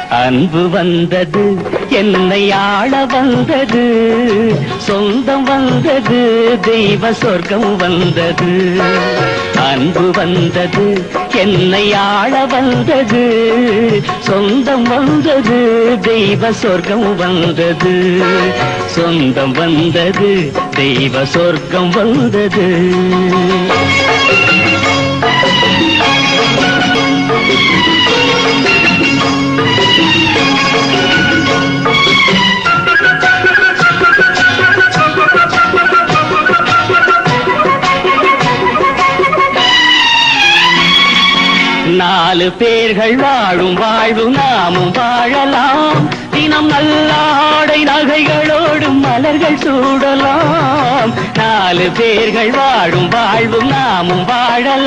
அன்பு வந்தது, என்னை ஆள வந்தது, சொந்தம் வந்தது, தெய்வ சொர்க்கம் வந்தது. அன்பு வந்தது, என்னை ஆள வந்தது, சொந்தம் வந்தது, தெய்வ சொர்க்கம் வந்தது. சொந்தம் வந்தது, தெய்வ சொர்க்கம் வந்தது. நாலு பேர்கள் வாழும் வாழ்வு நாமும் வாழலாம். தினம் நல்ல ஆடை நகைகளோடு மலர்கள் சூடலாம். நாலு பேர்கள் வாழும் வாழ்வு நாமும் வாழலாம்.